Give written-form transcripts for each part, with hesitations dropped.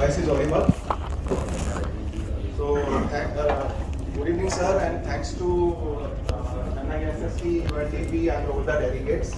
voice is audible. So, good evening, sir, and thanks to NISSC, UNDP, and all the delegates.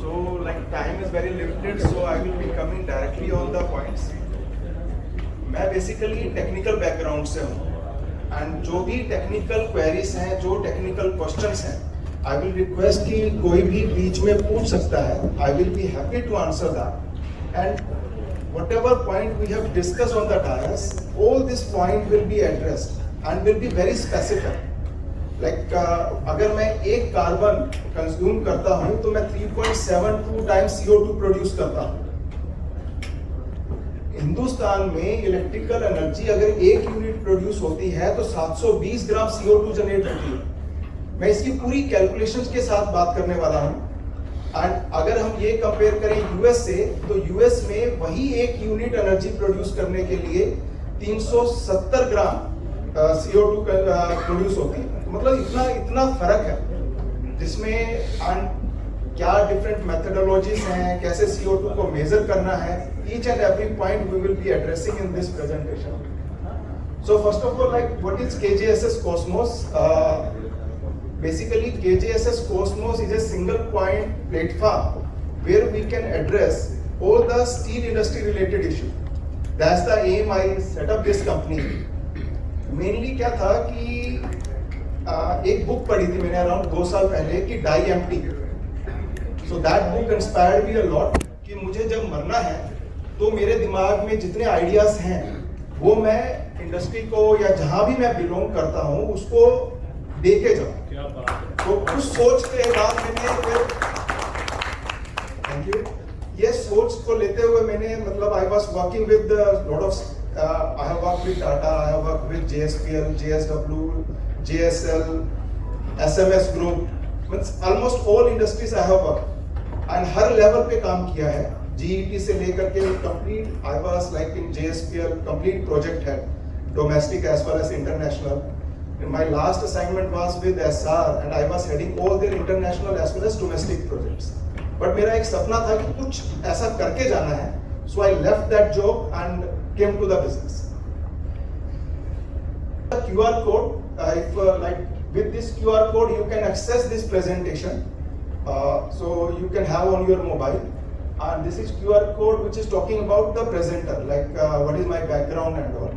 So, like time is very limited, so I will be coming directly on the points. मैं basically technical background से हूँ and जो भी technical queries हैं, जो technical questions हैं, I will request कि कोई भी बीच में पूछ सकता है. I will be happy to answer that and whatever point we have discussed on the dais, all this point will be addressed and will be very specific. Like अगर मैं एक कार्बन कंज्यूम करता हूँ तो मैं 3.72 टाइम्स CO2 प्रोड्यूस करता हूँ. हिंदुस्तान में इलेक्ट्रिकल एनर्जी अगर एक यूनिट प्रोड्यूस होती है तो 720 ग्राम CO2 जनरेट होती है. मैं इसकी पूरी कैलकुलेशंस के साथ बात करने वाला हूँ. एंड अगर हम ये कंपेयर करें यूएस से, तो यूएस में वही एक यूनिट एनर्जी प्रोड्यूस करने के लिए 370 ग्राम CO2 प्रोड्यूस होती है. मतलब इतना फर्क है, जिसमें क्या डिफरेंट मेथडोलॉजीज हैं, कैसे CO2 को मेजर करना है. Each and every point we will be addressing in this presentation. So first of all, like what is KJSS Cosmos? Basically, KJSS Cosmos is a single point platform where we can address all the steel industry related issue. That's the aim I set up this company. Mainly क्या था कि एक book पढ़ी थी मैंने around 2 साल पहले कि die empty. So that book inspired me a lot कि मुझे जब मरना है तो मेरे दिमाग में जितने आइडियाज हैं वो मैं इंडस्ट्री को या जहां भी मैं बिलोंग करता हूं उसको दे के जाऊं. तो उस सोच के बाद मैंने फिर थैंक यू ये सोच को लेते हुए मैंने मतलब I was working with lot of I have worked with Tata, I have worked with JSPL, JSW, JSL, SMS group, means almost all industries I have worked and हर लेवल पे काम किया है. GET से लेकर के complete I was like in JSPL complete project head, domestic as well as international. My last assignment was with SR and I was heading all their international as well as domestic projects. But मेरा एक सपना था कि कुछ ऐसा करके जाना है. So I left that job and came to the business. The QR code, if like with this QR code you can access this presentation. So you can have on your mobile. And this is QR code which is talking about the presenter, like what is my background and all.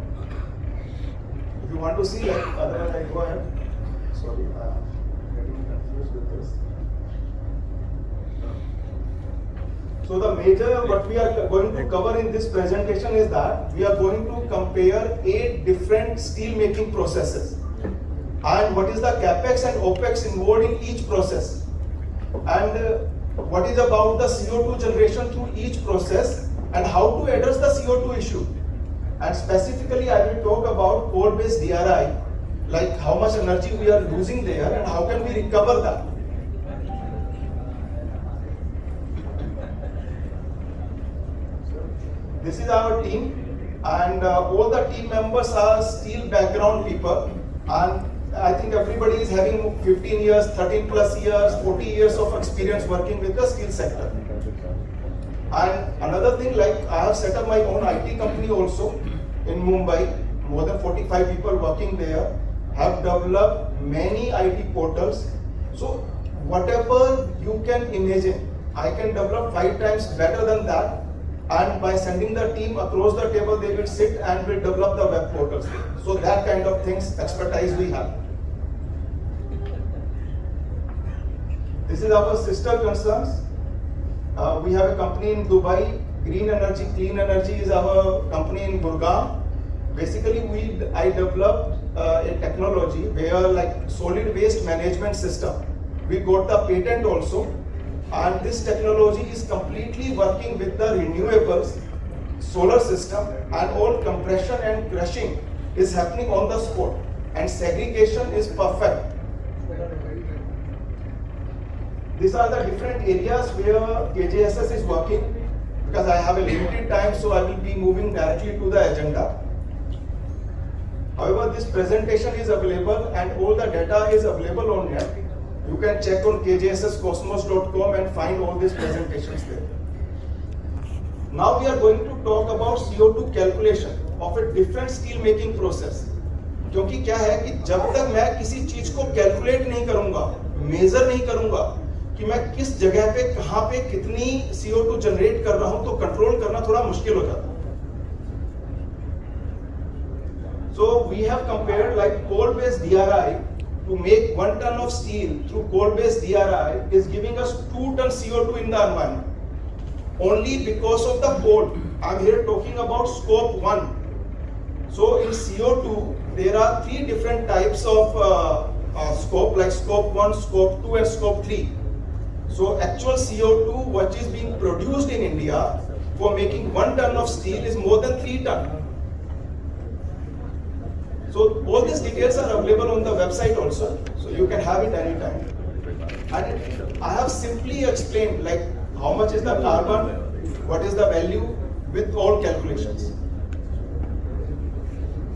If you want to see, like, otherwise I go ahead. Sorry, getting confused with this. So the major what we are going to cover in this presentation is that we are going to compare 8 different steel making processes and what is the capex and opex involved in each process, and what is about the CO2 generation through each process and how to address the CO2 issue. And specifically, I will talk about coal-based DRI, like how much energy we are losing there and how can we recover that. This is our team, and all the team members are steel background people, and I think everybody is having 15 years, 13 plus years, 40 years of experience working with the steel sector. And another thing, like I have set up my own IT company also in Mumbai. More than 45 people working there. Have developed many IT portals. So whatever you can imagine, I can develop 5 times better than that. And by sending the team across the table, they will sit and will develop the web portals. So that kind of things, expertise we have. This is our sister concerns. We have a company in Dubai, Green Energy, Clean Energy is our company in Gurgaon. Basically, I developed a technology where like solid waste management system. We got the patent also, and this technology is completely working with the renewables, solar system, and all compression and crushing is happening on the spot, and segregation is perfect. These are the different areas where KJSS is working. Because I have a limited time, so I will be moving directly to the agenda. However, this presentation is available and all the data is available on net. You can check on kjsscosmos.com and find all these presentations there. Now we are going to talk about CO2 calculation of a different steel making process. क्योंकि क्या है कि जब तक मैं किसी चीज को कैलकुलेट नहीं करूंगा, मेजर नहीं करूंगा कि मैं किस जगह पे कहां पे कितनी CO2 जनरेट कर रहा हूं, तो कंट्रोल करना थोड़ा मुश्किल हो जाता है. So we have compared like coal-based DRI to make 1 ton of steel through coal-based DRI is giving us 2 ton CO2 in the environment. Only because of the coal. I'm here talking about scope 1. So in CO2, there are 3 different types of scope, like scope 1, scope 2 and scope 3. So actual CO2 which is being produced in India for making 1 ton of steel is more than 3 ton. So all these details are available on the website also, so you can have it anytime. And I have simply explained like how much is the carbon, what is the value with all calculations.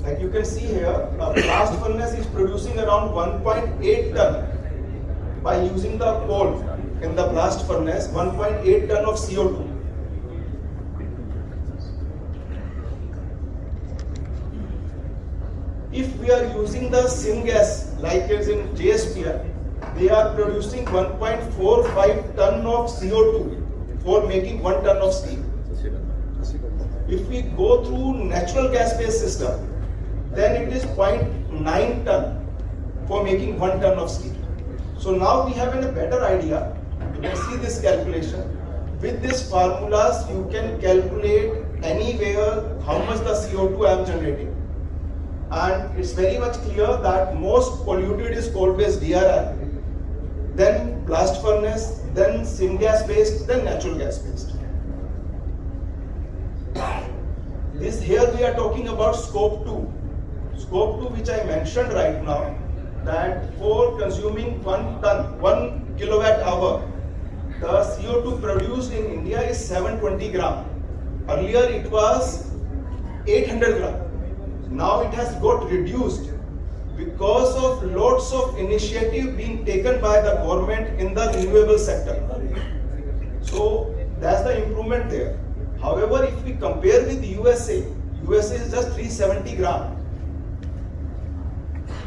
Like you can see here, a blast furnace is producing around 1.8 ton by using the coal in the blast furnace, 1.8 ton of CO2. If we are using the syngas like is in JSPL, they are producing 1.45 ton of CO2 for making 1 ton of steel. If we go through natural gas based system, then it is 0.9 ton for making 1 ton of steel. So now we have a better idea. You can see this calculation. With these formulas, you can calculate anywhere how much the CO2 I am generating. And it's very much clear that most polluted is coal-based DRI, then blast furnace, then syngas based, then natural gas based. This here we are talking about scope 2. Scope 2 which I mentioned right now, that for consuming 1 ton, 1 kilowatt hour, the CO2 produced in India is 720 gram. Earlier it was 800 gram. Now it has got reduced because of lots of initiative being taken by the government in the renewable sector. So that's the improvement there. However, if we compare with USA, USA is just 370 gram.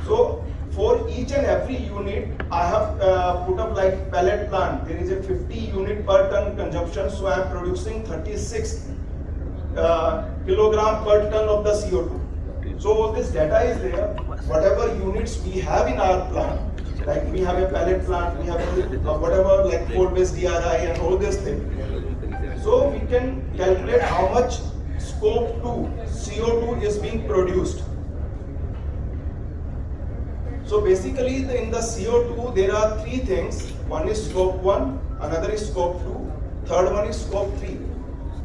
So for each and every unit, I have put up like pellet plant. There is a 50 unit per ton consumption, so I am producing 36 kilogram per ton of the CO2. So all this data is there. Whatever units we have in our plant, like we have a pellet plant, we have whatever like coal-based DRI and all these things. So we can calculate how much scope 2 CO2 is being produced. So basically in the CO2 there are 3 things. One is scope 1, another is scope 2, third one is scope 3.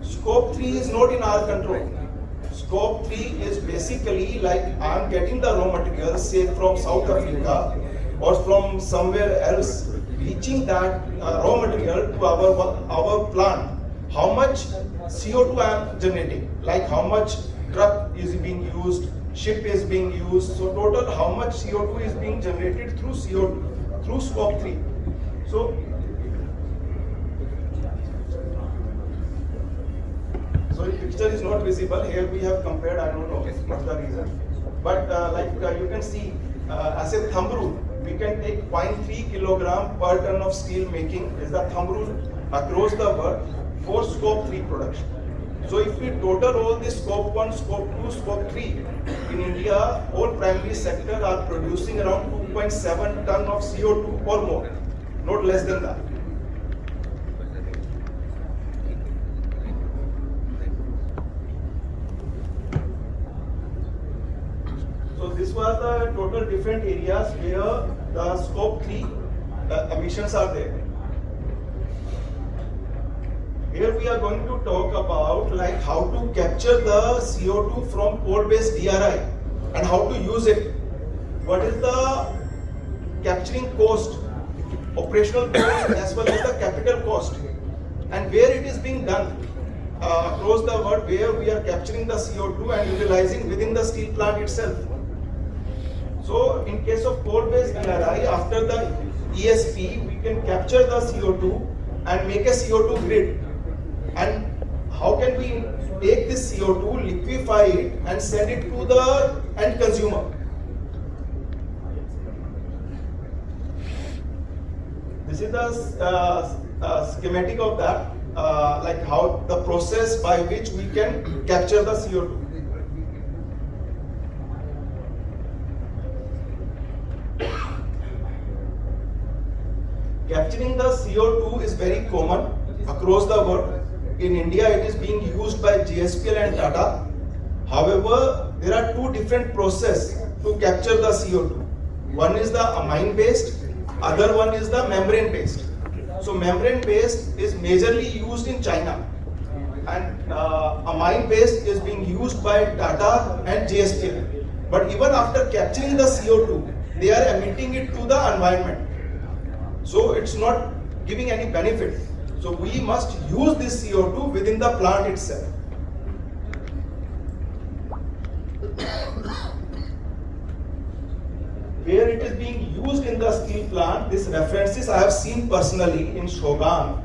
Scope 3 is not in our control. Scope 3 is basically like I am getting the raw materials, say from South Africa or from somewhere else, reaching that raw material to our plant. How much CO2 I am generating, like how much truck is being used, ship is being used. So total how much CO2 is being generated through CO2, through scope 3. So the picture is not visible. Here we have compared, I don't know what's the reason. But you can see, as a thumb rule, we can take 0.3 kilogram per ton of steel making is the thumb rule across the world for scope 3 production. So if we total all this scope 1, scope 2, scope 3, in India, all primary sector are producing around 2.7 ton of CO2 or more, not less than that. So this was the total different areas where the scope 3 emissions are there. Here we are going to talk about like how to capture the CO2 from coal-based DRI and how to use it. What is the capturing cost, operational cost as well as the capital cost, and where it is being done across the world, where we are capturing the CO2 and utilizing within the steel plant itself. So in case of coal-based DRI, after the ESP, we can capture the CO2 and make a CO2 grid. And how can we take this CO2, liquefy it and send it to the end consumer? This is the schematic of that, like how the process by which we can capture the CO2. Capturing the CO2 is very common across the world. In India, it is being used by GSPL and Tata. However, there are two different processes to capture the CO2. One is the amine-based, other one is the membrane-based. So membrane-based is majorly used in China, and amine-based is being used by Tata and GSPL. But even after capturing the CO2, they are emitting it to the environment. So it's not giving any benefit. So we must use this CO2 within the plant itself. Where it is being used in the steel plant, these references I have seen personally in Shogun.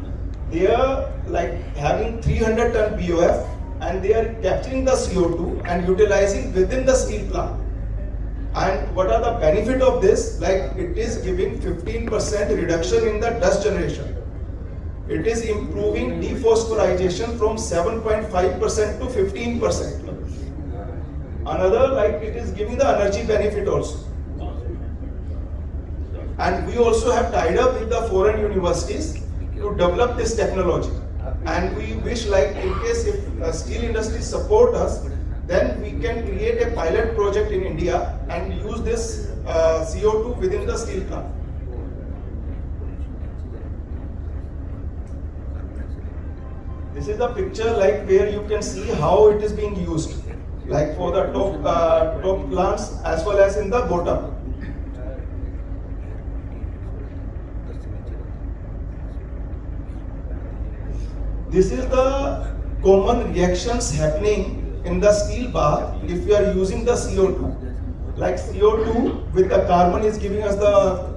They are like having 300 ton BOF and they are capturing the CO2 and utilizing within the steel plant. And what are the benefit of this? Like it is giving 15% reduction in the dust generation. It is improving dephosphorization from 7.5% to 15%. Another, like it is giving the energy benefit also. And we also have tied up with the foreign universities to develop this technology. And we wish, like in case if steel industry support us, then we can create a pilot project in India and use this CO2 within the steel plant. This is the picture like where you can see how it is being used, like for the top plants as well as in the bottom. This is the common reactions happening in the steel bar if we are using the CO2. Like CO2 with the carbon is giving us the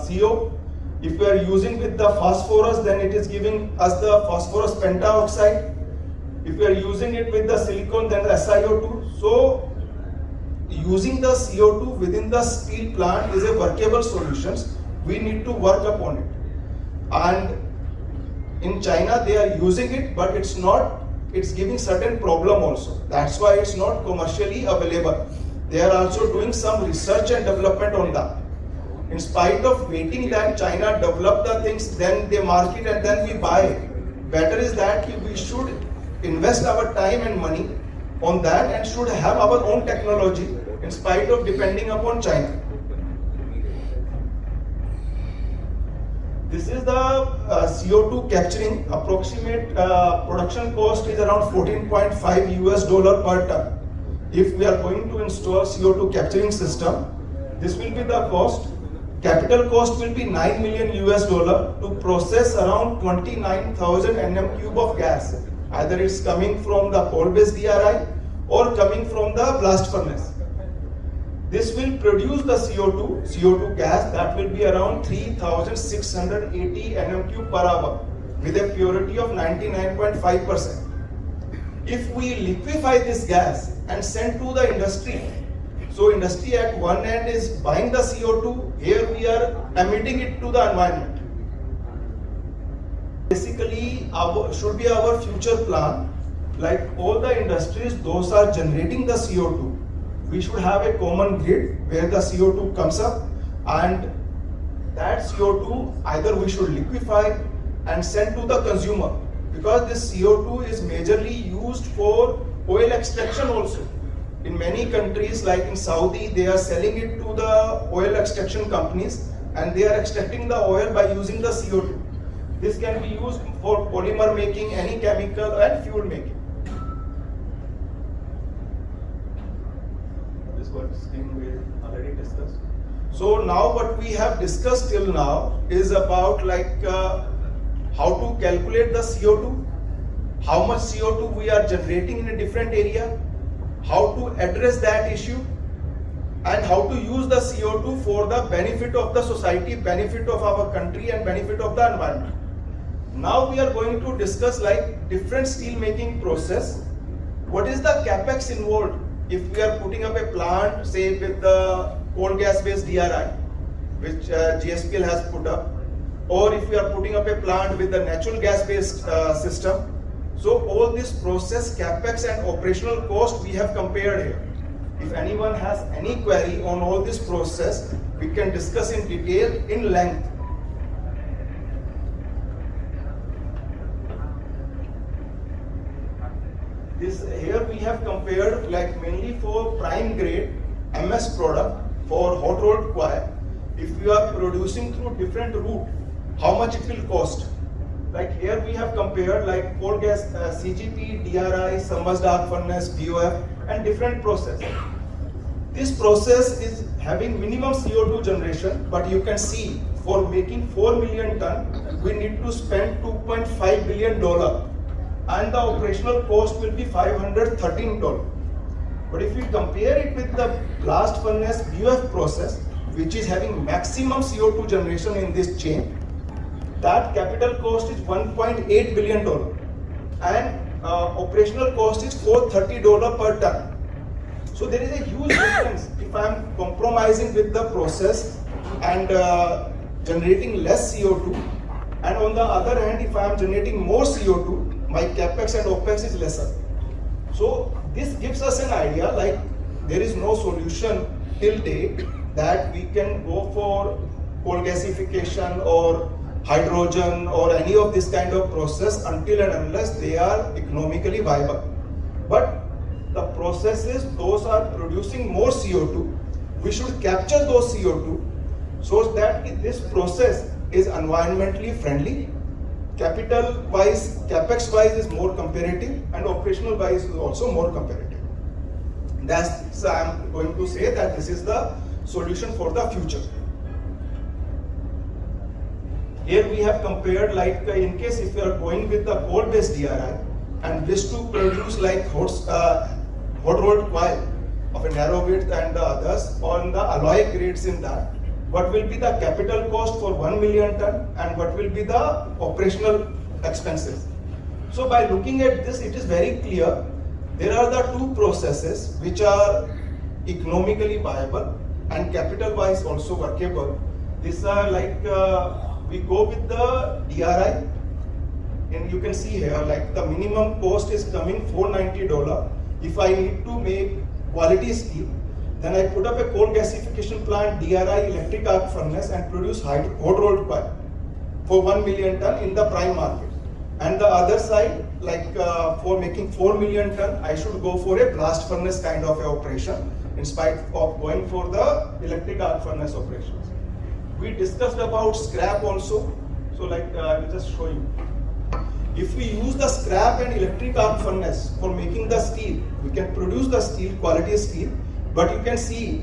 CO. If we are using with the phosphorus, then it is giving us the phosphorus pentaoxide. If we are using it with the silicon, then the SiO2. So using the CO2 within the steel plant is a workable solution. We need to work upon it. And in China, they are using it, but it's giving certain problem also. That's why it's not commercially available. They are also doing some research and development on that. In spite of waiting that China develop the things, then they market and then we buy. Better is that we should invest our time and money on that and should have our own technology in spite of depending upon China. This is the CO2 capturing. Approximate production cost is around $14.5 per ton. If we are going to install CO2 capturing system, this will be the cost. Capital cost will be $9 million to process around 29,000 nm cube of gas. Either it's coming from the coal-based DRI or coming from the blast furnace. This will produce the CO2 gas that will be around 3,680 nm cube per hour with a purity of 99.5%. If we liquefy this gas and send to the industry, so industry at one end is buying the CO2, here we are emitting it to the environment. Basically, should be our future plan, like all the industries, those are generating the CO2. We should have a common grid where the CO2 comes up, and that CO2 either we should liquefy and send to the consumer, because this CO2 is majorly used for oil extraction also. In many countries like in Saudi, they are selling it to the oil extraction companies and they are extracting the oil by using the CO2. This can be used for polymer making, any chemical and fuel making. This what screen we already discussed. So now what we have discussed till now is about like how to calculate the CO2, how much CO2 we are generating in a different area, how to address that issue, and how to use the CO2 for the benefit of the society, benefit of our country, and benefit of the environment. Now we are going to discuss like different steel making process. What is the capex involved if we are putting up a plant, say with the coal gas based DRI, which GSPL has put up, or if we are putting up a plant with the natural gas based system. So all this process capex and operational cost we have compared here. If anyone has any query on all this process, we can discuss in detail, in length. This here we have compared like mainly for prime grade MS product for hot rolled coil. If you are producing through different route, how much it will cost? Like here we have compared like coal gas, CGP, DRI, submerged arc furnace, BOF, and different process. This process is having minimum CO2 generation, but you can see for making 4 million ton, we need to spend $2.5 billion, and the operational cost will be $513. But if we compare it with the blast furnace BOF process, which is having maximum CO2 generation in this chain, that capital cost is $1.8 billion and operational cost is $430 per ton. So there is a huge difference if I am compromising with the process and generating less CO2, and on the other hand, if I am generating more CO2, my capex and opex is lesser. So this gives us an idea like there is no solution till date that we can go for coal gasification or hydrogen or any of this kind of process until and unless they are economically viable. But the processes, those are producing more CO2. We should capture those CO2 so that this process is environmentally friendly, capital wise, capex wise is more comparative, and operational wise is also more comparative. That's I am going to say that this is the solution for the future. Here we have compared like in case if you are going with the coal based DRI and wish to produce like hot rolled coil of a narrow width and the others on the alloy grades in that, what will be the capital cost for 1 million ton and what will be the operational expenses. So by looking at this, it is very clear there are the two processes which are economically viable and capital wise also workable. These are like we go with the DRI, and you can see here like the minimum cost is coming $490. If I need to make quality steel, then I put up a coal gasification plant, DRI, electric arc furnace, and produce hot rolled coil for 1 million ton in the prime market. And the other side, like for making 4 million ton, I should go for a blast furnace kind of a operation in spite of going for the electric arc furnace operations. We discussed about scrap also. So like I will just show you. If we use the scrap and electric arc furnace for making the steel, we can produce the steel, quality steel. But you can see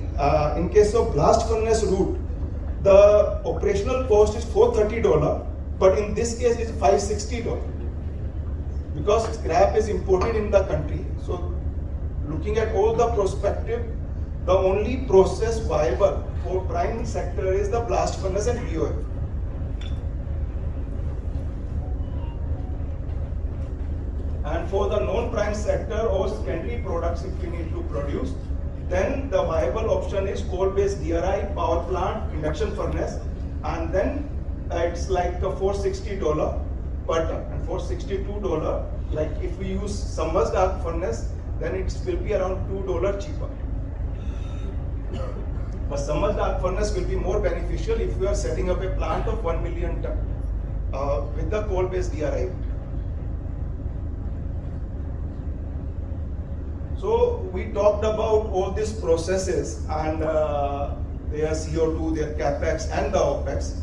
in case of blast furnace route, the operational cost is $430, but in this case it's $560 because scrap is imported in the country. So looking at all the perspective, the only process viable for prime sector is the blast furnace and BOF. And for the non-prime sector or secondary products if we need to produce, then the viable option is coal-based DRI, power plant, induction furnace, and then it's like $460 per ton and $462. Like if we use submerged arc furnace, then it will be around $2 cheaper. But submerged arc furnace will be more beneficial if we are setting up a plant of 1 million ton with the coal-based DRI. So we talked about all these processes and their CO2, their capex and the opex.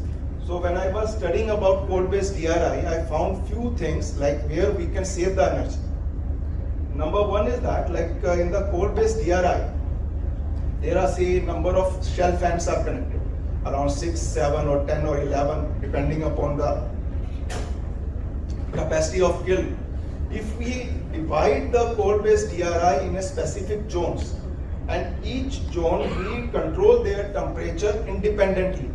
So when I was studying about coal-based DRI, I found few things like where we can save the energy. Number one is that like in the coal-based DRI, there are say number of shell fans are connected, around 6, 7 or 10 or 11 depending upon the capacity of kiln. If we divide the coal-based DRI in a specific zones and each zone we control their temperature independently.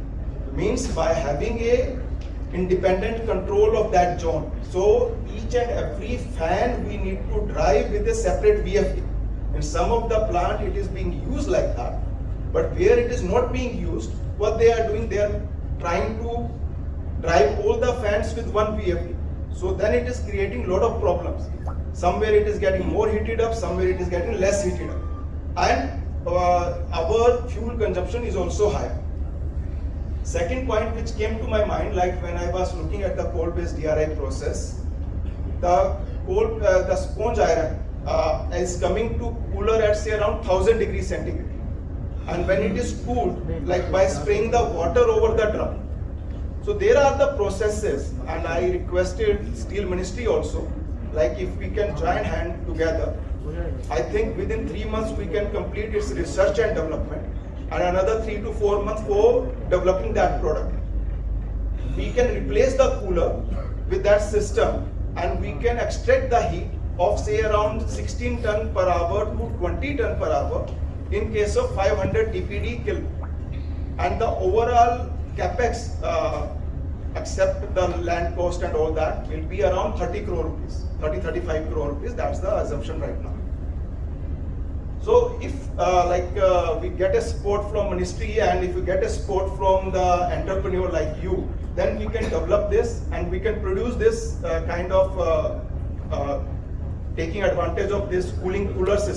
Means by having a independent control of that zone. So each and every fan we need to drive with a separate VFD. In some of the plant it is being used like that, but where it is not being used, what they are doing, they are trying to drive all the fans with one VFD. So then it is creating lot of problems. Somewhere it is getting more heated up, somewhere it is getting less heated up. And our fuel consumption is also higher. Second point which came to my mind, like when I was looking at the coal-based DRI process, the sponge iron is coming to cooler at say around 1000 degrees centigrade. And when it is cooled, like by spraying the water over the drum. So there are the processes, and I requested Steel Ministry also, like if we can join hand together, I think within 3 months we can complete its research and development, and another 3 to 4 months for developing that product. We can replace the cooler with that system, and we can extract the heat of say around 16 ton per hour to 20 ton per hour in case of 500 DPD kiln. And the overall capex, except the land cost and all that, will be around 30 crore rupees, 35 crore rupees. That's the assumption right now. So if we get a support from ministry, and if we get a support from the entrepreneur like you, then we can develop this and we can produce this kind of taking advantage of this cooler system.